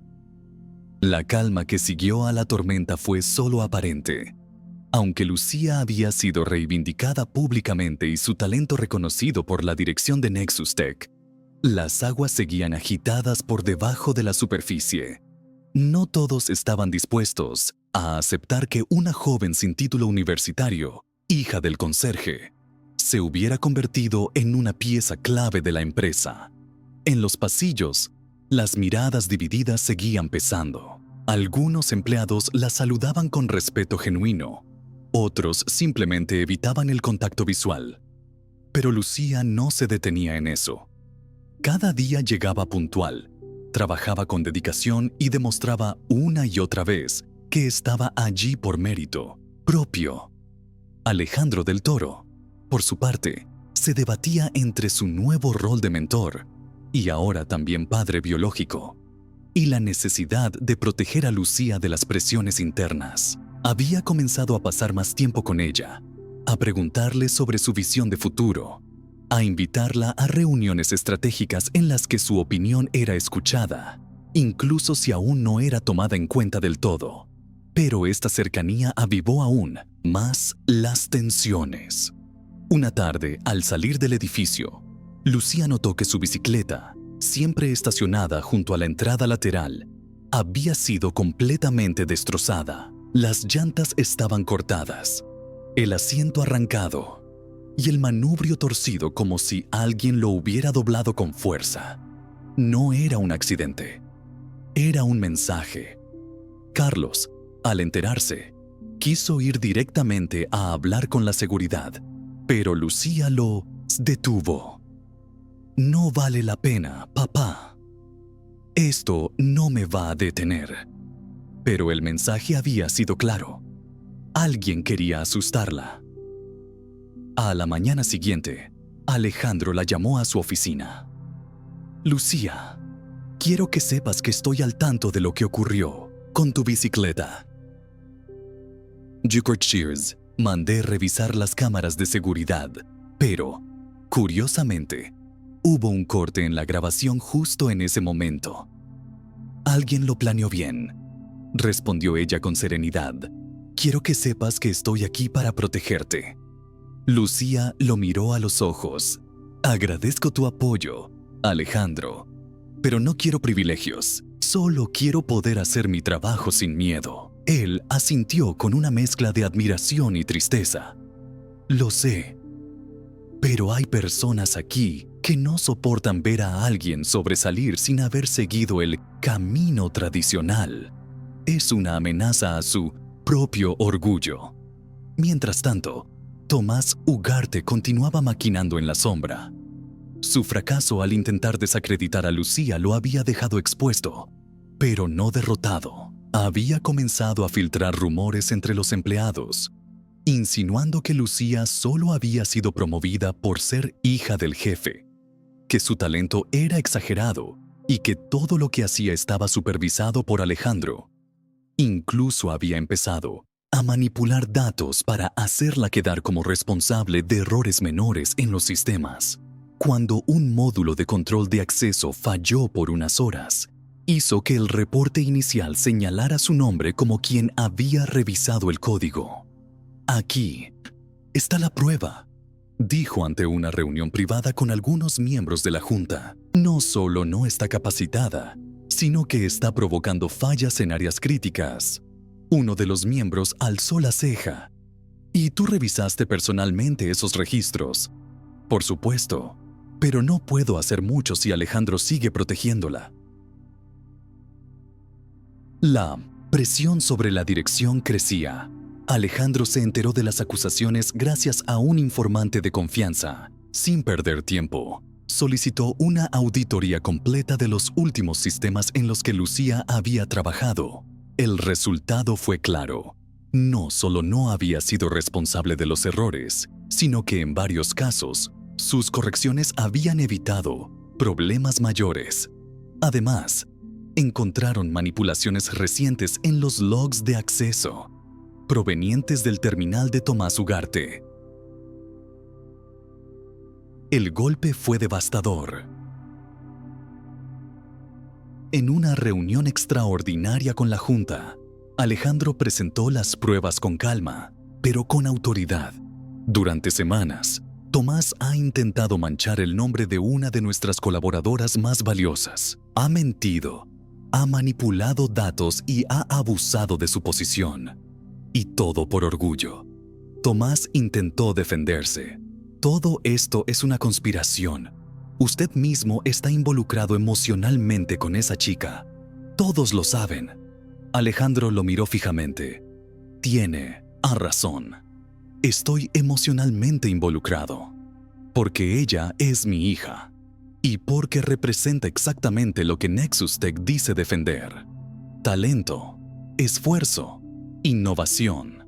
La calma que siguió a la tormenta fue solo aparente. Aunque Lucía había sido reivindicada públicamente y su talento reconocido por la dirección de Nexus Tech, las aguas seguían agitadas por debajo de la superficie. No todos estaban dispuestos a aceptar que una joven sin título universitario, hija del conserje, se hubiera convertido en una pieza clave de la empresa. En los pasillos, las miradas divididas seguían pesando. Algunos empleados la saludaban con respeto genuino. Otros simplemente evitaban el contacto visual. Pero Lucía no se detenía en eso. Cada día llegaba puntual, trabajaba con dedicación y demostraba una y otra vez que estaba allí por mérito propio. Alejandro del Toro, por su parte, se debatía entre su nuevo rol de mentor y ahora también padre biológico, y la necesidad de proteger a Lucía de las presiones internas. Había comenzado a pasar más tiempo con ella, a preguntarle sobre su visión de futuro, a invitarla a reuniones estratégicas en las que su opinión era escuchada, incluso si aún no era tomada en cuenta del todo. Pero esta cercanía avivó aún más las tensiones. Una tarde, al salir del edificio, Lucía notó que su bicicleta, siempre estacionada junto a la entrada lateral, había sido completamente destrozada. Las llantas estaban cortadas, el asiento arrancado y el manubrio torcido como si alguien lo hubiera doblado con fuerza. No era un accidente, era un mensaje. Carlos, al enterarse, quiso ir directamente a hablar con la seguridad, pero Lucía lo detuvo. No vale la pena, papá. Esto no me va a detener. Pero el mensaje había sido claro. Alguien quería asustarla. A la mañana siguiente, Alejandro la llamó a su oficina. Lucía, quiero que sepas que estoy al tanto de lo que ocurrió con tu bicicleta. Jukert Shears, mandé revisar las cámaras de seguridad, pero, curiosamente, hubo un corte en la grabación justo en ese momento. Alguien lo planeó bien, respondió ella con serenidad. Quiero que sepas que estoy aquí para protegerte. Lucía lo miró a los ojos. Agradezco tu apoyo, Alejandro, pero no quiero privilegios. Solo quiero poder hacer mi trabajo sin miedo. Él asintió con una mezcla de admiración y tristeza. Lo sé, pero hay personas aquí que no soportan ver a alguien sobresalir sin haber seguido el camino tradicional. Es una amenaza a su propio orgullo. Mientras tanto, Tomás Ugarte continuaba maquinando en la sombra. Su fracaso al intentar desacreditar a Lucía lo había dejado expuesto, pero no derrotado. Había comenzado a filtrar rumores entre los empleados, insinuando que Lucía solo había sido promovida por ser hija del jefe, que su talento era exagerado y que todo lo que hacía estaba supervisado por Alejandro. Incluso había empezado a manipular datos para hacerla quedar como responsable de errores menores en los sistemas. Cuando un módulo de control de acceso falló por unas horas, hizo que el reporte inicial señalara su nombre como quien había revisado el código. Aquí está la prueba, dijo ante una reunión privada con algunos miembros de la Junta. No solo no está capacitada, sino que está provocando fallas en áreas críticas. Uno de los miembros alzó la ceja. ¿Y tú revisaste personalmente esos registros? Por supuesto, pero no puedo hacer mucho si Alejandro sigue protegiéndola. La presión sobre la dirección crecía. Alejandro se enteró de las acusaciones gracias a un informante de confianza. Sin perder tiempo, solicitó una auditoría completa de los últimos sistemas en los que Lucía había trabajado. El resultado fue claro. No solo no había sido responsable de los errores, sino que en varios casos, sus correcciones habían evitado problemas mayores. Además, encontraron manipulaciones recientes en los logs de acceso, provenientes del terminal de Tomás Ugarte. El golpe fue devastador. En una reunión extraordinaria con la Junta, Alejandro presentó las pruebas con calma, pero con autoridad. Durante semanas, Tomás ha intentado manchar el nombre de una de nuestras colaboradoras más valiosas. Ha mentido, ha manipulado datos y ha abusado de su posición. Y todo por orgullo. Tomás intentó defenderse. Todo esto es una conspiración. Usted mismo está involucrado emocionalmente con esa chica. Todos lo saben. Alejandro lo miró fijamente. Tiene razón. Estoy emocionalmente involucrado. Porque ella es mi hija. Y porque representa exactamente lo que Nexus Tech dice defender. Talento, esfuerzo, innovación.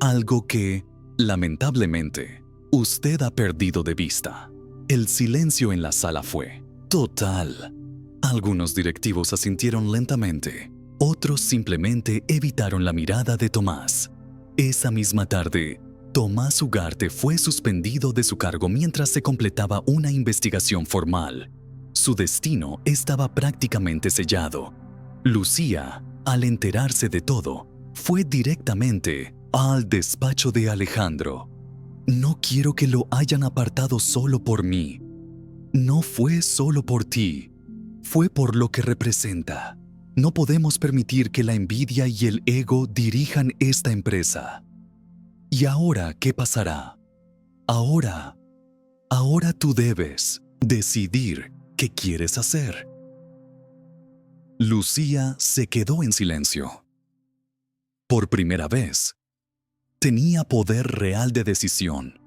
Algo que, lamentablemente, usted ha perdido de vista. El silencio en la sala fue total. Algunos directivos asintieron lentamente. Otros simplemente evitaron la mirada de Tomás. Esa misma tarde, Tomás Ugarte fue suspendido de su cargo mientras se completaba una investigación formal. Su destino estaba prácticamente sellado. Lucía, al enterarse de todo, fue directamente al despacho de Alejandro. No quiero que lo hayan apartado solo por mí. No fue solo por ti, fue por lo que representa. No podemos permitir que la envidia y el ego dirijan esta empresa. ¿Y ahora qué pasará? Ahora tú debes decidir qué quieres hacer. Lucía se quedó en silencio. Por primera vez, tenía poder real de decisión.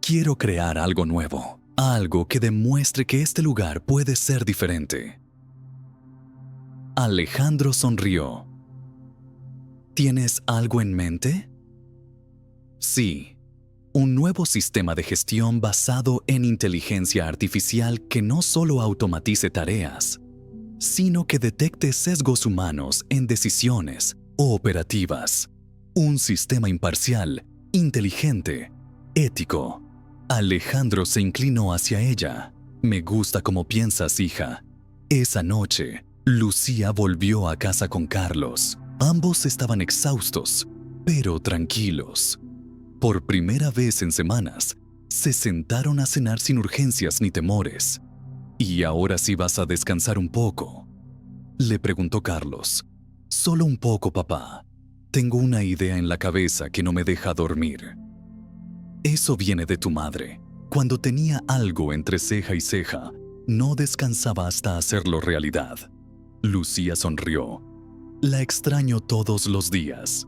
Quiero crear algo nuevo, algo que demuestre que este lugar puede ser diferente. Alejandro sonrió. ¿Tienes algo en mente? Sí, un nuevo sistema de gestión basado en inteligencia artificial que no solo automatice tareas, sino que detecte sesgos humanos en decisiones o operativas. Un sistema imparcial, inteligente, ético. Alejandro se inclinó hacia ella. Me gusta cómo piensas, hija. Esa noche, Lucía volvió a casa con Carlos. Ambos estaban exhaustos, pero tranquilos. Por primera vez en semanas, se sentaron a cenar sin urgencias ni temores. ¿Y ahora sí vas a descansar un poco?, le preguntó Carlos. Solo un poco, papá. Tengo una idea en la cabeza que no me deja dormir. Eso viene de tu madre. Cuando tenía algo entre ceja y ceja, no descansaba hasta hacerlo realidad. Lucía sonrió. La extraño todos los días,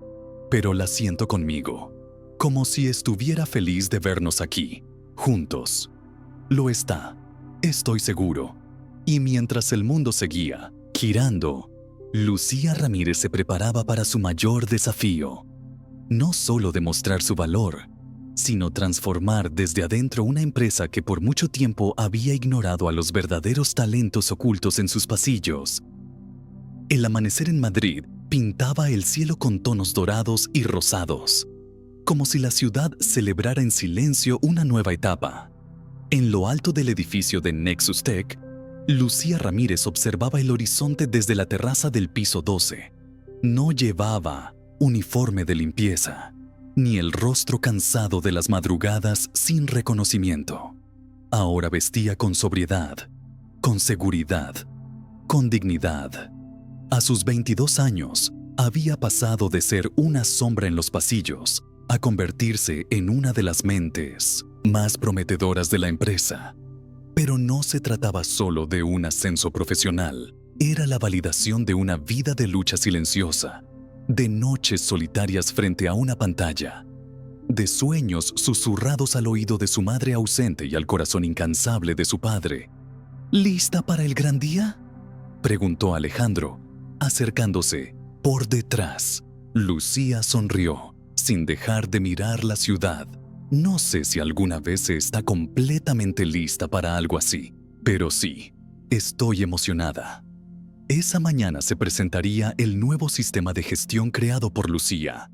pero la siento conmigo, como si estuviera feliz de vernos aquí, juntos. Lo está, estoy seguro. Y mientras el mundo seguía girando, Lucía Ramírez se preparaba para su mayor desafío. No solo demostrar su valor, sino transformar desde adentro una empresa que por mucho tiempo había ignorado a los verdaderos talentos ocultos en sus pasillos. El amanecer en Madrid pintaba el cielo con tonos dorados y rosados, como si la ciudad celebrara en silencio una nueva etapa. En lo alto del edificio de Nexus Tech, Lucía Ramírez observaba el horizonte desde la terraza del piso 12. No llevaba uniforme de limpieza, ni el rostro cansado de las madrugadas sin reconocimiento. Ahora vestía con sobriedad, con seguridad, con dignidad. A sus 22 años, había pasado de ser una sombra en los pasillos a convertirse en una de las mentes más prometedoras de la empresa. Pero no se trataba solo de un ascenso profesional, era la validación de una vida de lucha silenciosa, de noches solitarias frente a una pantalla, de sueños susurrados al oído de su madre ausente y al corazón incansable de su padre. ¿Lista para el gran día?, preguntó Alejandro, acercándose por detrás. Lucía sonrió, sin dejar de mirar la ciudad. No sé si alguna vez está completamente lista para algo así, pero sí, estoy emocionada. Esa mañana se presentaría el nuevo sistema de gestión creado por Lucía.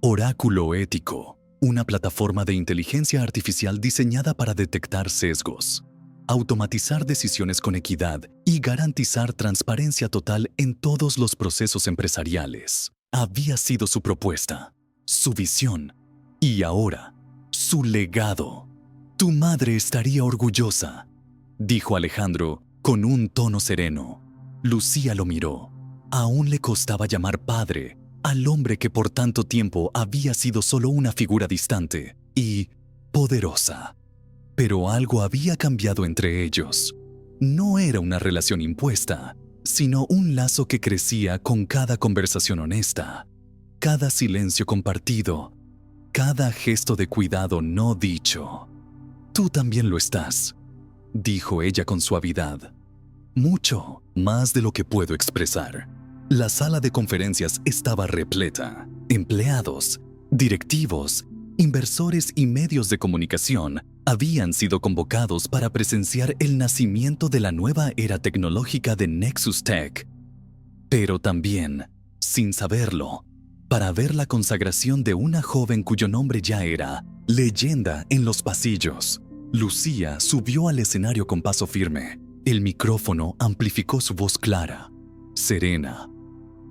Oráculo Ético, una plataforma de inteligencia artificial diseñada para detectar sesgos, automatizar decisiones con equidad y garantizar transparencia total en todos los procesos empresariales. Había sido su propuesta, su visión, y ahora, su legado. Tu madre estaría orgullosa, dijo Alejandro con un tono sereno. Lucía lo miró. Aún le costaba llamar padre al hombre que por tanto tiempo había sido solo una figura distante y poderosa. Pero algo había cambiado entre ellos. No era una relación impuesta, sino un lazo que crecía con cada conversación honesta, cada silencio compartido, cada gesto de cuidado no dicho. Tú también lo estás, dijo ella con suavidad. Mucho más de lo que puedo expresar. La sala de conferencias estaba repleta. Empleados, directivos, inversores y medios de comunicación habían sido convocados para presenciar el nacimiento de la nueva era tecnológica de Nexus Tech. Pero también, sin saberlo, para ver la consagración de una joven cuyo nombre ya era leyenda en los pasillos. Lucía subió al escenario con paso firme. El micrófono amplificó su voz clara, serena,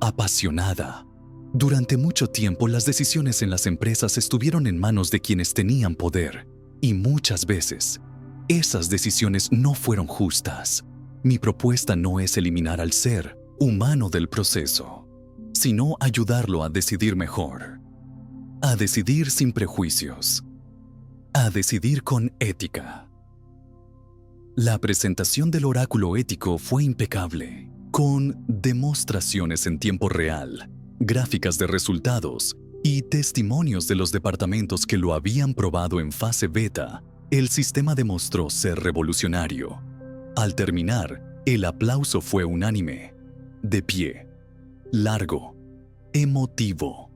apasionada. Durante mucho tiempo las decisiones en las empresas estuvieron en manos de quienes tenían poder, y muchas veces, Esas decisiones no fueron justas. Mi propuesta no es eliminar al ser humano del proceso, sino ayudarlo a decidir mejor, a decidir sin prejuicios, a decidir con ética. La presentación del oráculo ético fue impecable, con demostraciones en tiempo real, gráficas de resultados y testimonios de los departamentos que lo habían probado en fase beta. El sistema demostró ser revolucionario. Al terminar, el aplauso fue unánime, de pie, largo, emotivo.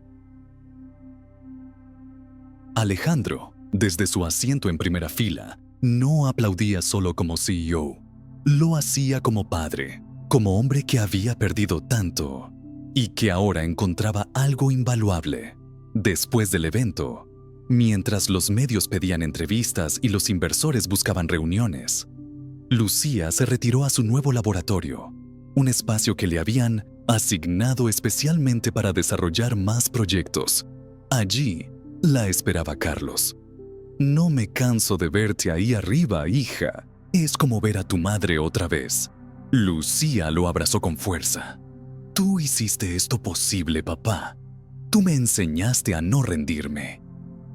Alejandro, desde su asiento en primera fila, no aplaudía solo como CEO. Lo hacía como padre, como hombre que había perdido tanto y que ahora encontraba algo invaluable. Después del evento, mientras los medios pedían entrevistas y los inversores buscaban reuniones, Lucía se retiró a su nuevo laboratorio, un espacio que le habían asignado especialmente para desarrollar más proyectos. Allí la esperaba Carlos. «No me canso de verte ahí arriba, hija. Es como ver a tu madre otra vez». Lucía lo abrazó con fuerza. «Tú hiciste esto posible, papá. Tú me enseñaste a no rendirme.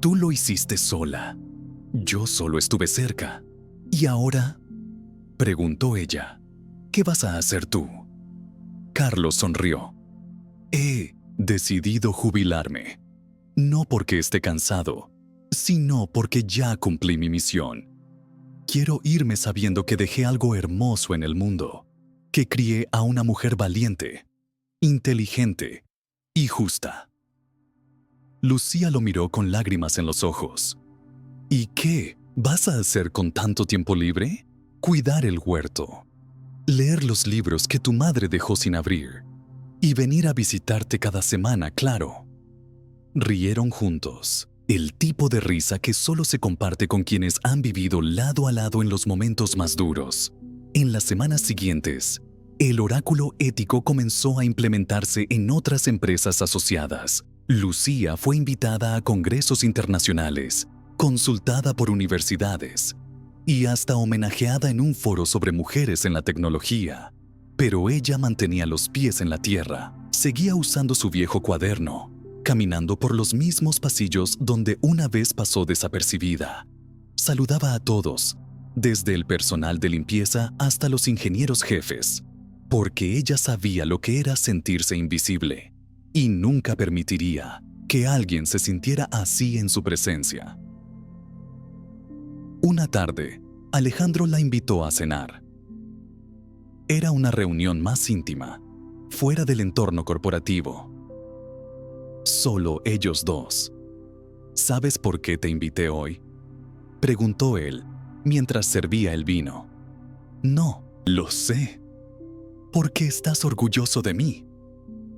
Tú lo hiciste sola. Yo solo estuve cerca. ¿Y ahora?», preguntó ella. «¿Qué vas a hacer tú?». Carlos sonrió. «He decidido jubilarme. No porque esté cansado, sino porque ya cumplí mi misión. Quiero irme sabiendo que dejé algo hermoso en el mundo, que crié a una mujer valiente, inteligente y justa». Lucía lo miró con lágrimas en los ojos. «¿Y qué vas a hacer con tanto tiempo libre? Cuidar el huerto, leer los libros que tu madre dejó sin abrir y venir a visitarte cada semana, claro». Rieron juntos, el tipo de risa que solo se comparte con quienes han vivido lado a lado en los momentos más duros. En las semanas siguientes, el oráculo ético comenzó a implementarse en otras empresas asociadas. Lucía fue invitada a congresos internacionales, consultada por universidades y hasta homenajeada en un foro sobre mujeres en la tecnología. Pero ella mantenía los pies en la tierra, seguía usando su viejo cuaderno, caminando por los mismos pasillos donde una vez pasó desapercibida. Saludaba a todos, desde el personal de limpieza hasta los ingenieros jefes, porque ella sabía lo que era sentirse invisible y nunca permitiría que alguien se sintiera así en su presencia. Una tarde, Alejandro la invitó a cenar. Era una reunión más íntima, fuera del entorno corporativo. Solo ellos dos. «¿Sabes por qué te invité hoy?», preguntó él mientras servía el vino. «No, lo sé. Porque estás orgulloso de mí.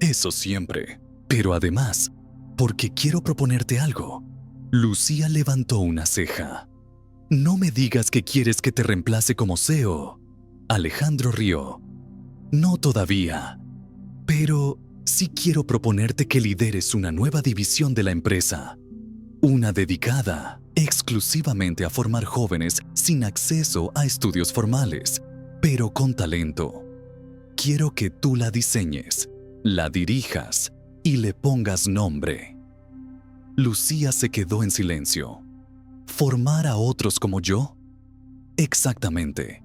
Eso siempre. Pero además, porque quiero proponerte algo». Lucía levantó una ceja. «No me digas que quieres que te reemplace como CEO». Alejandro rió. «No todavía. Pero sí quiero proponerte que lideres una nueva división de la empresa. Una dedicada exclusivamente a formar jóvenes sin acceso a estudios formales, pero con talento. Quiero que tú la diseñes, la dirijas y le pongas nombre». Lucía se quedó en silencio. «¿Formar a otros como yo?». «Exactamente.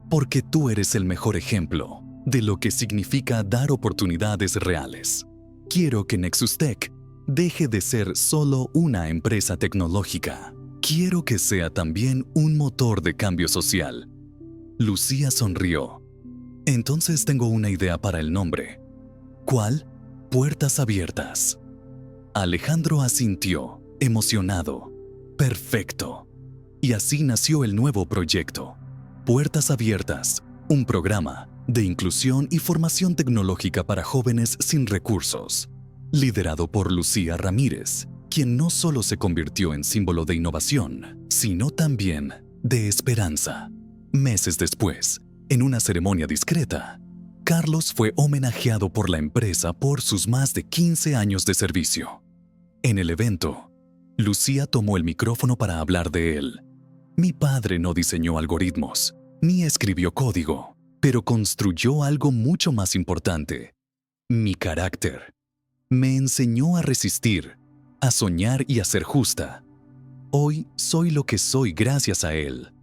Porque tú eres el mejor ejemplo de lo que significa dar oportunidades reales. Quiero que Nexus Tech deje de ser solo una empresa tecnológica. Quiero que sea también un motor de cambio social». Lucía sonrió. «Entonces tengo una idea para el nombre». «¿Cuál?». «Puertas Abiertas». Alejandro asintió, emocionado. «Perfecto». Y así nació el nuevo proyecto. Puertas Abiertas, un programa de inclusión y formación tecnológica para jóvenes sin recursos, liderado por Lucía Ramírez, quien no solo se convirtió en símbolo de innovación, sino también de esperanza. Meses después, en una ceremonia discreta, Carlos fue homenajeado por la empresa por sus más de 15 años de servicio. En el evento, Lucía tomó el micrófono para hablar de él. Mi padre no diseñó algoritmos, ni escribió código, pero construyó algo mucho más importante: mi carácter. Me enseñó a resistir, a soñar y a ser justa. Hoy soy lo que soy gracias a él.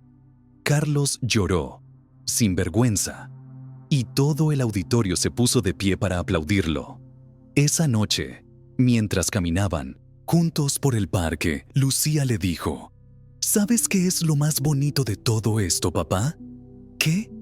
Carlos lloró, sin vergüenza, y todo el auditorio se puso de pie para aplaudirlo. Esa noche, mientras caminaban juntos por el parque, Lucía le dijo: ¿Sabes qué es lo más bonito de todo esto, papá? ¿Qué?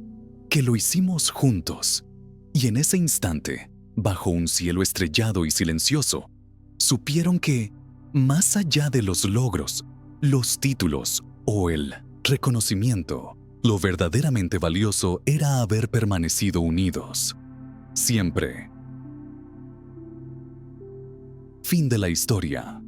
Que lo hicimos juntos. Y en ese instante, bajo un cielo estrellado y silencioso, supieron que, más allá de los logros, los títulos o el reconocimiento, lo verdaderamente valioso era haber permanecido unidos. Siempre. Fin de la historia.